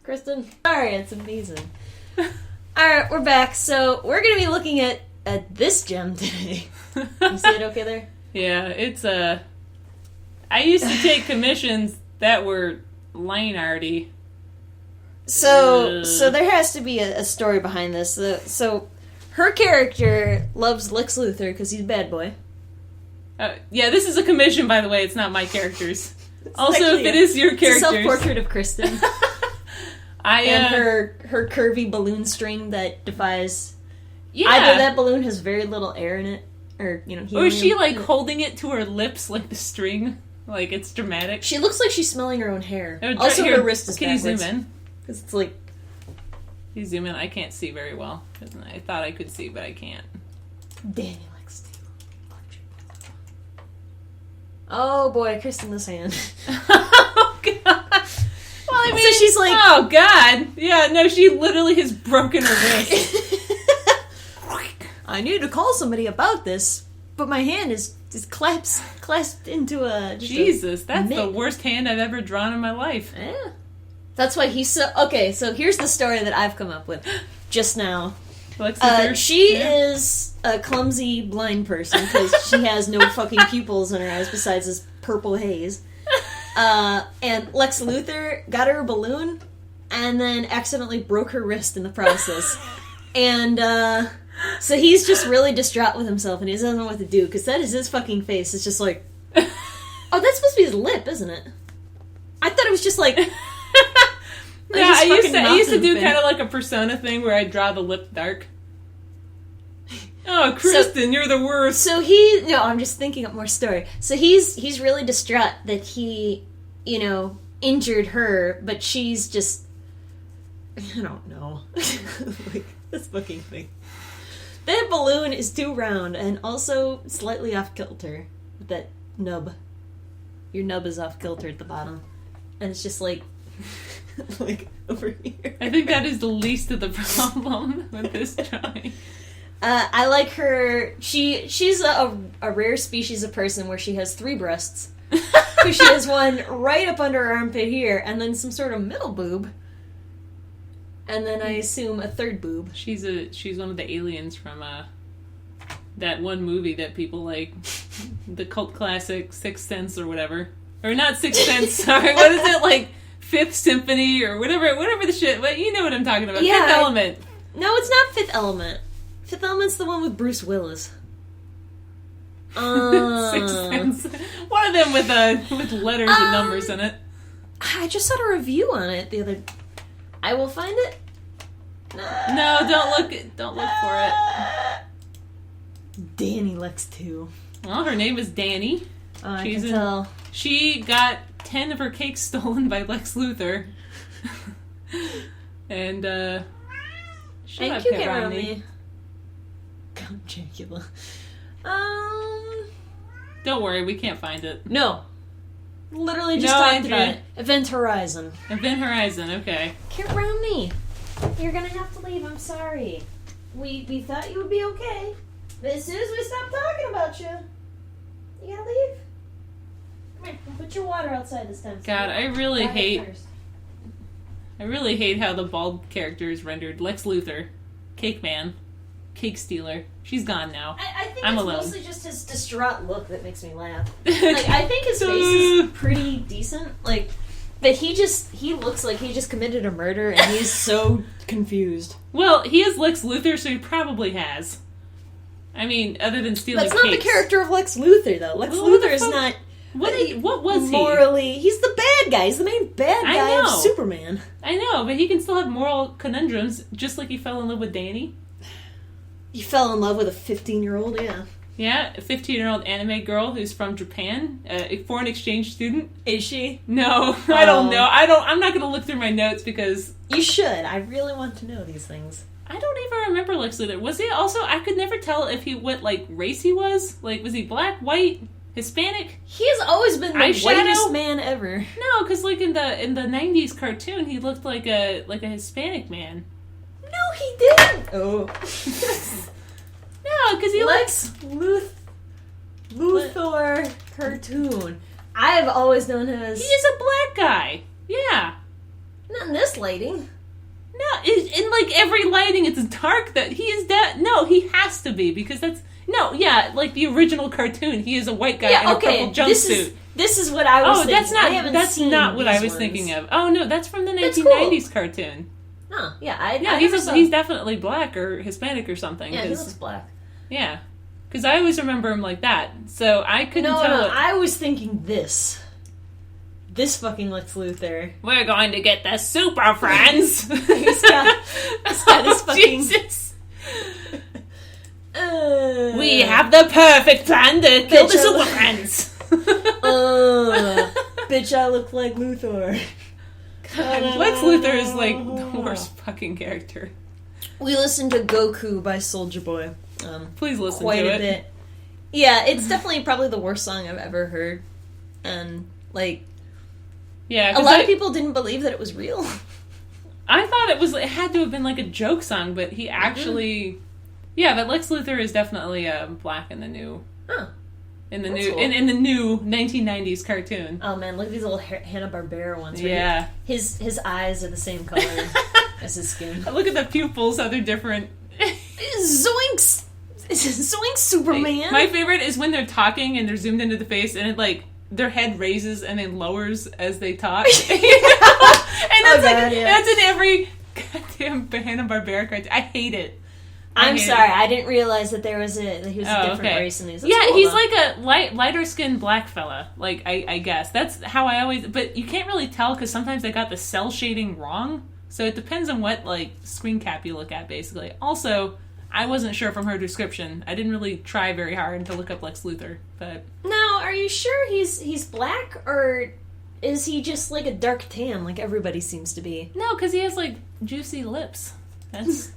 Kristen? Sorry, it's amazing. Alright, we're back. So, we're going to be looking at this gem today. You see it okay there? Yeah, it's I used to take commissions that were line arty. So there has to be a story behind this. So... Her character loves Lex Luthor because he's a bad boy. Yeah, this is a commission, by the way. It's not my character's. Also, if it is your character's... It's a self-portrait of Kristen. And her curvy balloon string that defies... Yeah. Either that balloon has very little air in it, or, helium. Or is she, like, holding it to her lips like the string? Like, it's dramatic. She looks like she's smelling her own hair. Also, her wrist is backwards. Can you zoom in? Because it's like... You zoom in, I can't see very well. I thought I could see, but I can't. Danny likes to. Oh boy, Kristen this hand. Oh god. Well, I mean, so she's like, oh god. Yeah, no, she literally has broken her wrist. I need to call somebody about this, but my hand is clasped into a... Jesus, that's the worst hand I've ever drawn in my life. Yeah. That's why he's so... Okay, so here's the story that I've come up with just now. She is a clumsy blind person because she has no fucking pupils in her eyes besides this purple haze. And Lex Luthor got her a balloon and then accidentally broke her wrist in the process. And so he's just really distraught with himself and he doesn't know what to do because that is his fucking face. It's just like... Oh, that's supposed to be his lip, isn't it? I thought it was just like... Yeah, I used to do kind of like a persona thing where I draw the lip dark. Oh, Kristen, you're the worst. So I'm just thinking up more story. So he's really distraught that he, injured her, but she's just, I don't know. Like, this fucking thing. That balloon is too round and also slightly off kilter with that nub. Your nub is off kilter at the bottom. And it's just like over here. I think that is the least of the problem with this drawing. I like her. She's a rare species of person where she has 3 breasts. So she has one right up under her armpit here, and then some sort of middle boob. And then I assume a 3rd boob. She's one of the aliens from that one movie that people like, the cult classic Sixth Sense or whatever, or not Sixth Sense. Sorry, what is it, like Fifth Symphony or whatever the shit. But you know what I'm talking about. Yeah, Fifth Element. No, it's not Fifth Element. Fifth Element's the one with Bruce Willis. Sixth Sense. One of them with letters and numbers in it. I just saw a review on it the other. I will find it. No, don't look for it. Danny Lex 2. Well, her name is Danny. I can tell. She got 10 of her cakes stolen by Lex Luthor. And, Thank you, Kit Romney. Count Dracula. Don't worry, we can't find it. No. Literally just talked about it. Event Horizon. Event Horizon, okay. Kit Romney, you're gonna have to leave, I'm sorry. We thought you would be okay. But as soon as we stop talking about you, you gotta leave. Come here, put your water outside this time. God, I really hate how the bald character is rendered. Lex Luthor, Cake Man, Cake Stealer. She's gone now. I think I'm it's alone. mostly just his distraught look that makes me laugh. Like, I think his face is pretty decent. Like, but he looks like he just committed a murder and he's so confused. Well, he is Lex Luthor, so he probably has. I mean, other than stealing That's not cakes. the character of Lex Luthor, though. Lex Luthor is not... What was he? Morally... He's the bad guy. He's the main bad guy of Superman. I know, but he can still have moral conundrums, just like he fell in love with Danny. You fell in love with a 15-year-old, yeah. Yeah, a 15-year-old anime girl who's from Japan, a foreign exchange student. Is she? No, I don't know. I'm not going to look through my notes because... You should. I really want to know these things. I don't even remember Lex Luthor. Was he also... I could never tell what, like, race he was. Like, was he black, white, Hispanic? He has always been the whitest man ever. No, because, like, in the 90s cartoon, he looked like a Hispanic man. No, he didn't! Oh. No, because he Lex Luthor cartoon. I've always known him as... He is a black guy. Yeah. Not in this lighting. No, in like every lighting, it's dark. That he is that. No, he has to be because that's like the original cartoon. He is a white guy in a purple jumpsuit. This is what I was thinking. That's not what I was thinking of. Oh no, that's from the 1990s cartoon. Huh? Yeah, he's definitely black or Hispanic or something. Yeah, he looks black. Yeah, because I always remember him like that. So I couldn't tell. No, I was thinking this. This fucking Lex Luthor. We're going to get the super friends. he's got his fucking... Jesus. We have the perfect plan to kill the super friends. Bitch, I look like Luthor. God, Lex Luthor is like the worst fucking character. We listened to Goku by Soulja Boy. Please listen quite to a it. bit. Yeah, it's definitely probably the worst song I've ever heard. And, like... Yeah, a lot of people didn't believe that it was real. I thought it had to have been like a joke song, but he actually, yeah. But Lex Luthor is definitely black in the new, in the new 1990s cartoon. Oh man, look at these little Hanna-Barbera ones. Right? Yeah, his eyes are the same color as his skin. Look at the pupils; how they're different. Zoinks! Zoinks, Superman. My favorite is when they're talking and they're zoomed into the face, and it like. Their head raises and then lowers as they talk. You know? And that's in every goddamn Hanna-Barbera cartoon. I hate it. I'm sorry, I didn't realize that he was a different race in these. Yeah, cool, he's like a lighter skinned black fella. Like I guess that's how I always. But you can't really tell because sometimes they got the cell shading wrong. So it depends on what like screen cap you look at, basically. Also. I wasn't sure from her description. I didn't really try very hard to look up Lex Luthor, but... Now, are you sure he's black, or is he just like a dark tan, like everybody seems to be? No, because he has, like, juicy lips. That's,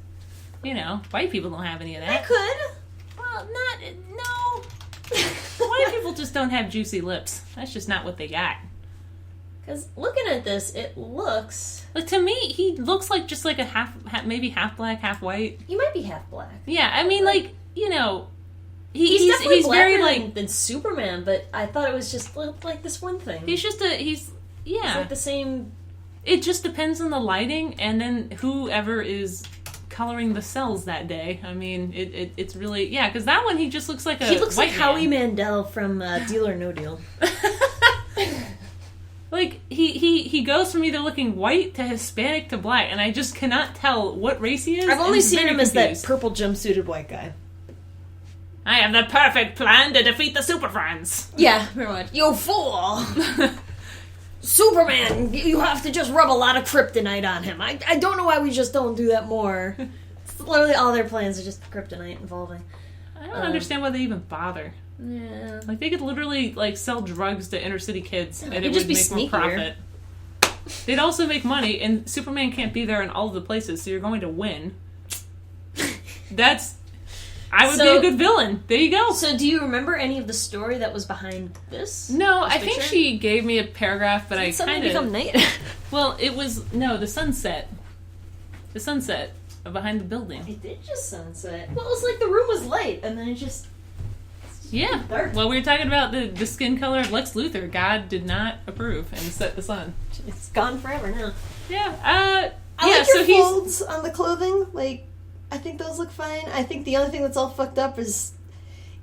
white people don't have any of that. I could. Well, no. White people just don't have juicy lips. That's just not what they got. Because looking at this, it looks... Like, to me, he looks like just like a maybe half black, half white. He might be half black. Yeah, I mean, like, you know... He's definitely he's blacker very, like... than Superman, but I thought it was just like this one thing. He's just He's like the same... It just depends on the lighting, and then whoever is coloring the cells that day. I mean, it's really... Yeah, because that one, he just looks like a He looks white like man. Howie Mandel from Deal or No Deal. Like, he goes from either looking white to Hispanic to black, and I just cannot tell what race he is. I've only seen him as that confused. purple jumpsuited white guy. I have the perfect plan to defeat the Super Friends. Yeah, very much. You fool! Superman, you have to just rub a lot of kryptonite on him. I don't know why we just don't do that more. It's literally all their plans are just kryptonite involving. I don't understand why they even bother. Yeah. Like, they could literally, like, sell drugs to inner city kids, and it just would be make sneakier. more profit. They'd also make money, and Superman can't be there in all of the places, so you're going to win. I would be a good villain. There you go. So do you remember any of the story that was behind this? No, this I think picture? she gave me a paragraph, but I kind of... become night? Well, it was... No, the sunset. The sunset behind the building. It did just sunset. Well, it was like the room was light, and then it just... Yeah. dark. Well, we were talking about the skin color of Lex Luthor. God did not approve and set the sun. It's gone forever now. Yeah. I like your folds on the clothing. Like, I think those look fine. I think the other thing that's all fucked up is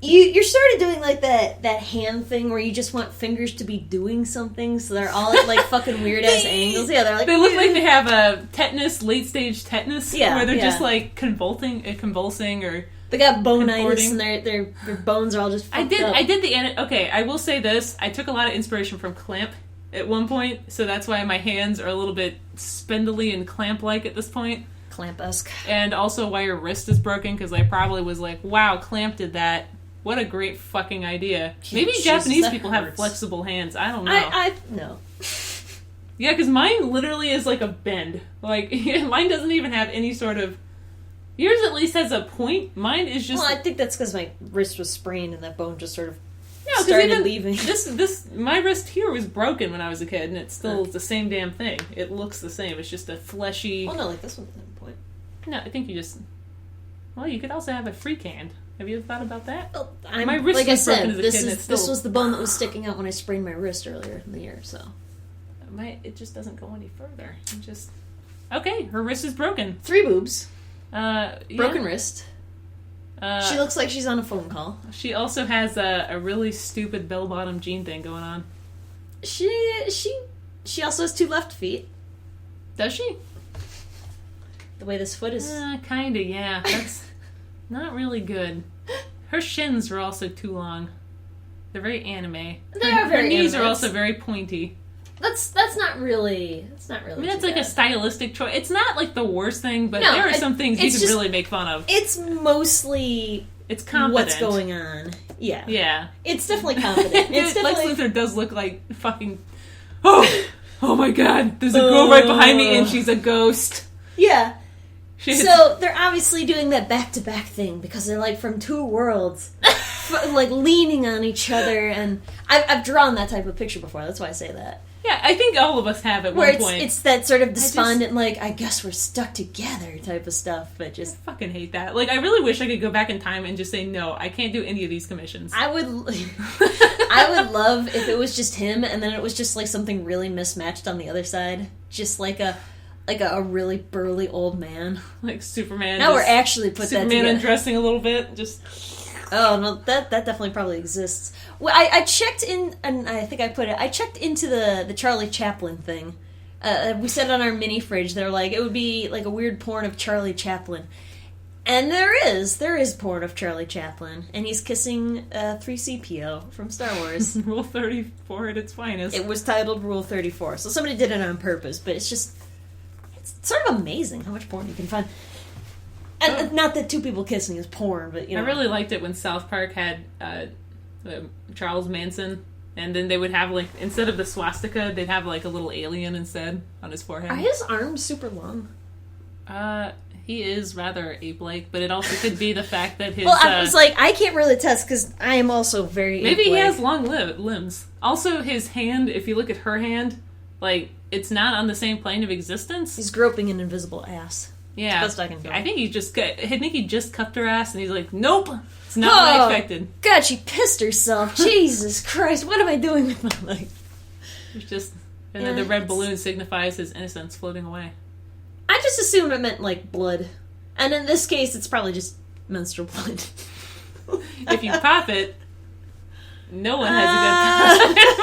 you're sort of doing like that hand thing where you just want fingers to be doing something, so they're all at like fucking weird ass angles. Yeah, they're like they look like they have a tetanus, late stage tetanus, where they're just like convulsing, or they got bonitis contorting. and their bones are all just fucked up. I did okay, I will say this. I took a lot of inspiration from Clamp at one point, so that's why my hands are a little bit spindly and clamp-like at this point. Clamp-esque. And also why your wrist is broken, because I probably was like, wow, Clamp did that. What a great fucking idea. Maybe Jesus, Japanese people hurts. have flexible hands. I don't know. No. Yeah, because mine literally is like a bend. Like, mine doesn't even have any sort of... Yours at least has a point. Mine is just... Well, I think that's because my wrist was sprained and that bone just sort of no, started leaving. My wrist here was broken when I was a kid, and it's still the same damn thing. It looks the same. It's just a fleshy... Well, no, like this one's at a point. No, I think you just... Well, you could also have it freehand. Have you ever thought about that? Well, my wrist like was I broken said, as a kid, and it's still... this was the bone that was sticking out when I sprained my wrist earlier in the year, so... It just doesn't go any further. Okay, her wrist is broken. 3 boobs. Yeah. Broken wrist. She looks like she's on a phone call. She also has a really stupid bell-bottom jean thing going on. She also has 2 left feet. Does she? The way this foot is... Kinda, yeah. That's not really good. Her shins are also too long. They're very anime. Her knees are also very pointy. That's not really... I mean, that's like a stylistic choice. It's not like the worst thing, but there are some things you can really make fun of. It's mostly... It's confident. What's going on. Yeah. Yeah. It's definitely confident. It's definitely... Lex Luthor does look like fucking... Oh my god, there's a girl right behind me and she's a ghost. Yeah. So they're obviously doing that back-to-back thing because they're like from 2 worlds, like leaning on each other, and I've drawn that type of picture before. That's why I say that. Yeah, I think all of us have at one point. It's that sort of despondent, like, I guess we're stuck together type of stuff, but just... I fucking hate that. Like, I really wish I could go back in time and just say, no, I can't do any of these commissions. I would love if it was just him, and then it was just, like, something really mismatched on the other side. Just like a really burly old man. Like Superman. Now we're actually put Superman that together. undressing a little bit, just... Oh, no, that definitely probably exists. Well, I checked in, and I think I put it, I checked into the Charlie Chaplin thing. We said on our mini fridge, they're like, it would be like a weird porn of Charlie Chaplin. And there is porn of Charlie Chaplin, and he's kissing 3CPO from Star Wars. Rule 34 at its finest. It was titled Rule 34, so somebody did it on purpose, but it's sort of amazing how much porn you can find. And not that 2 people kissing is porn, but, you know. I really liked it when South Park had Charles Manson, and then they would have, like, instead of the swastika, they'd have, like, a little alien instead on his forehead. Are his arms super long? He is rather ape-like, but it also could be the fact that his... Well, I was like, I can't really test, because I am also very maybe ape-like. he has long limbs. Also, his hand, if you look at her hand, like, it's not on the same plane of existence. He's groping an invisible ass. Yeah. That's best I can do. I think he just cupped her ass, and he's like, nope, it's not what I expected. God, she pissed herself. Jesus Christ, what am I doing with my life? It's just... And then the red balloon signifies his innocence floating away. I just assumed it meant, like, blood. And in this case, it's probably just menstrual blood. If you pop it, no one has a good time.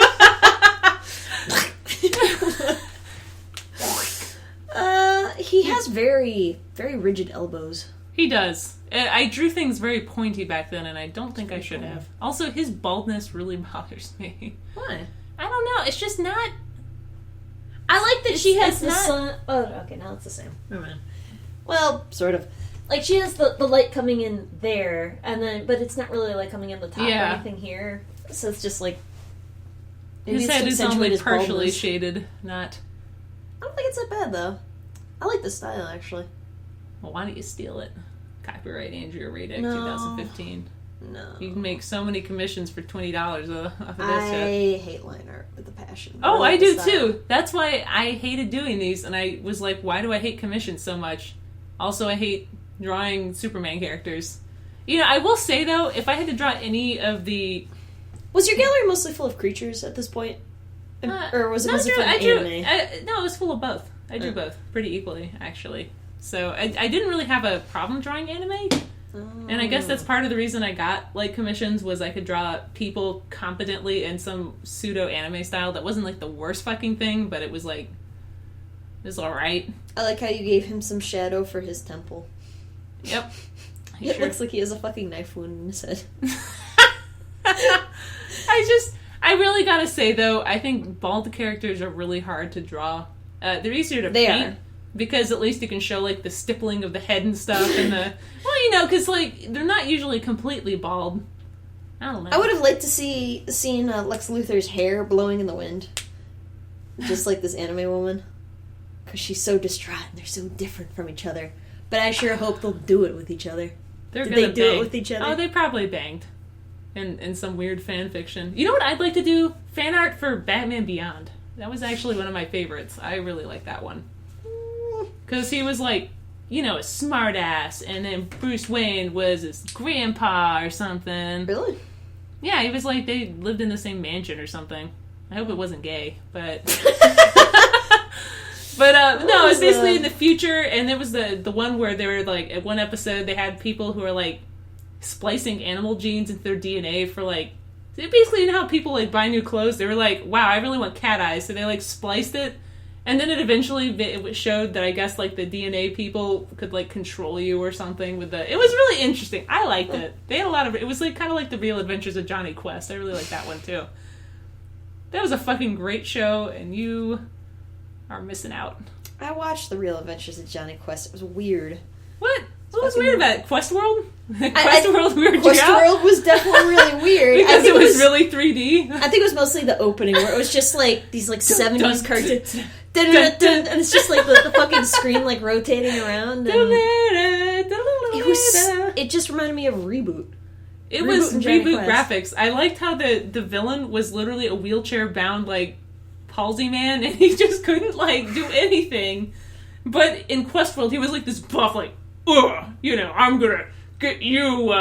He has very, very rigid elbows. He does. I drew things very pointy back then, and I don't think I should have. Also, his baldness really bothers me. Why? I don't know. It's just not... I like that she has the not... sun... Oh, okay, now it's the same. Never mind. Well, sort of. Like, she has the light coming in there, and then, but it's not really, like, coming in the top or anything here. So it's just, like... His head is only partially shaded, not... I don't think it's that bad, though. I like the style, actually. Well, why don't you steal it? Copyright Andrea Radek, No. 2015. No. You can make so many commissions for $20 off of this I hate line art with a passion. Oh, like I do style. too. That's why I hated doing these, and I was like, why do I hate commissions so much? Also, I hate drawing Superman characters. You know, I will say, though, if I had to draw any of the... Was your gallery mostly full of creatures at this point? Or was it mostly full of anime? No, it was full of both. I drew both pretty equally, actually. So I didn't really have a problem drawing anime. And I guess that's part of the reason I got, like, commissions, was I could draw people competently in some pseudo-anime style that wasn't, like, the worst fucking thing, but it was, like, it was alright. I like how you gave him some shadow for his temple. Yep. It looks like he has a fucking knife wound in his head. I really gotta say, though, I think bald characters are really hard to draw. They're easier to paint. Because at least you can show, like, the stippling of the head and stuff, and the... Well, you know, because, like, they're not usually completely bald. I don't know. I would have liked to seen Lex Luthor's hair blowing in the wind. Just like this anime woman. Because she's so distraught, and they're so different from each other. But I sure hope they'll do it with each other. Did they do it with each other? Oh, they probably banged. In some weird fan fiction. You know what I'd like to do? Fan art for Batman Beyond. That was actually one of my favorites. I really like that one. Because he was, like, you know, a smart ass, and then Bruce Wayne was his grandpa or something. Really? Yeah, he was like, they lived in the same mansion or something. I hope it wasn't gay, but... But, no, it's basically in the future, and there was the one where they were, like, at one episode, they had people who were, like, splicing animal genes into their DNA for, like... Basically, you know how people, like, buy new clothes? They were like, wow, I really want cat eyes, so they, like, spliced it. And then it showed that I guess, like, the DNA people could, like, control you or something with the... It was really interesting. I liked it. They had a lot of... It was, like, kind of like The Real Adventures of Johnny Quest. I really liked that one, too. That was a fucking great show, and you are missing out. I watched The Real Adventures of Johnny Quest. It was weird. What? What was weird about it? Questworld? Questworld weirded you out? Questworld was definitely really weird. Because it was really 3D? I think it was mostly the opening, where it was just, like, these, like, 70s cartoons. And it's just, like, the fucking screen, like, rotating around. And it just reminded me of Reboot. It was Reboot graphics. I liked how the villain was literally a wheelchair-bound, like, palsy man, and he just couldn't, like, do anything. But in Questworld, he was, like, this buff, like, you know, I'm gonna get you,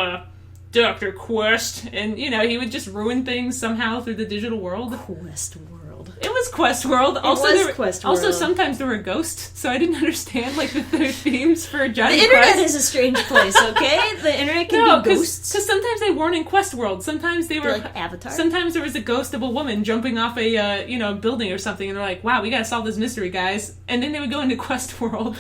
Dr. Quest. And, you know, he would just ruin things somehow through the digital world. Questworld. It was Questworld. Questworld. Also, sometimes there were ghosts, so I didn't understand, like, the themes for Johnny Quest. The internet is a strange place, okay? The internet can be ghosts. Because sometimes they weren't in Questworld. Sometimes they were... like Avatar? Sometimes there was a ghost of a woman jumping off a, building or something, and they're like, wow, we gotta solve this mystery, guys. And then they would go into Questworld.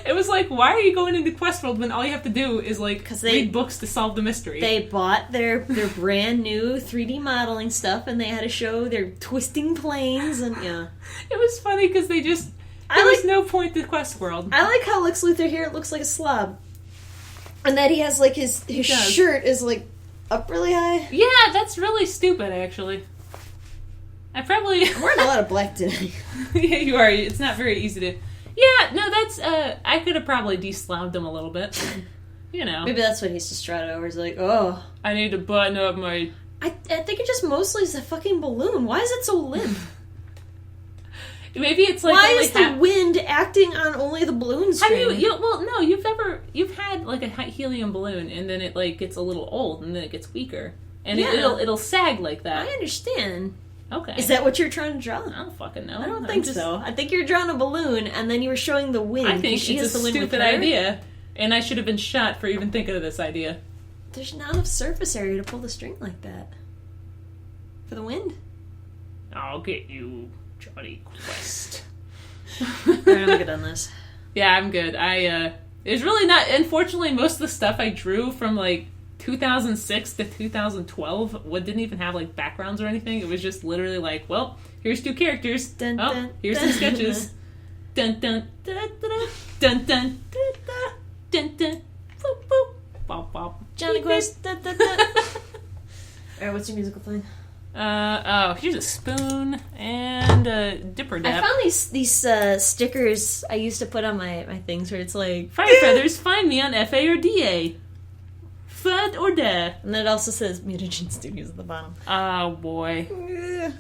It was like, why are you going into Questworld when all you have to do is, like, read books to solve the mystery? They bought their brand new 3D modeling stuff, and they had to show their twisting planes, and yeah. It was funny because they just... There was no point to Questworld. I like how Lex Luthor here looks like a slob. And that he has, like, his shirt is, like, up really high. Yeah, that's really stupid, actually. I'm wearing a lot of black today. Yeah, you are. It's not very easy to... Yeah, no, that's, I could have probably de-slouched him a little bit. You know. Maybe that's what he's distraught over. He's like, oh. I need to button up my... I think it just mostly is a fucking balloon. Why is it so limp? Maybe it's like... Why is the wind acting on only the balloon string? Well, no, you've had like a helium balloon, and then it like gets a little old, and then it gets weaker. And it'll sag like that. I understand. Okay. Is that what you're trying to draw? I don't fucking know. I don't think so. I think you're drawing a balloon, and then you were showing the wind. I think it's a stupid idea, and I should have been shot for even thinking of this idea. There's not enough surface area to pull the string like that. For the wind? I'll get you, Johnny Quest. Alright, I'm good on this. Yeah, I'm good. It's really not... Unfortunately, most of the stuff I drew from, like, 2006 to 2012 didn't even have, like, backgrounds or anything. It was just literally like, well, here's 2 characters. Dun, dun, here's dun, some sketches. Dun, dun, da, da, da, dun, dun, da, da, dun, dun, boop, boop, bop, bop. Johnny Quest, da, da, da. Alright, what's your musical thing? Here's a spoon and a dipper dap. I found these stickers I used to put on my things where it's like, Fire feathers, find me on FA or DA. Fud or da. And then it also says Mutagen Studios at the bottom. Oh, boy.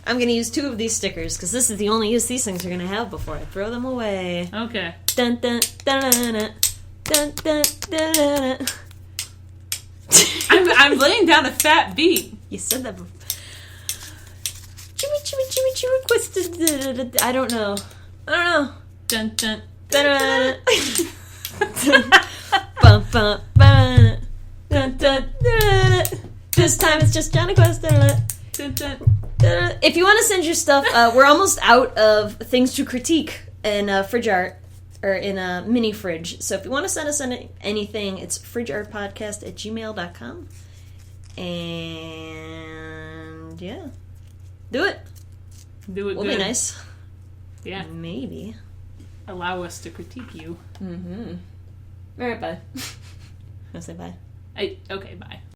I'm going to use 2 of these stickers, because this is the only use these things are going to have before I throw them away. Okay. Dun dun dun dun dun dun dun dun. I'm laying down a fat beat. You said that before. Chewy, twisted. I don't know. Dun dun dun dun. Bum bum bum. Dun dun dun. This time it's just Johnny Quest. Dun dun. If you want to send your stuff, we're almost out of things to critique in FridgeArt, or in a mini fridge. So if you want to send us anything, it's FridgeArtPodcast@gmail.com. And yeah, do it. Do it. Will good. Be nice. Yeah. Maybe. Allow us to critique you. Mm-hmm. All right, bye. I'll say bye. Okay, bye.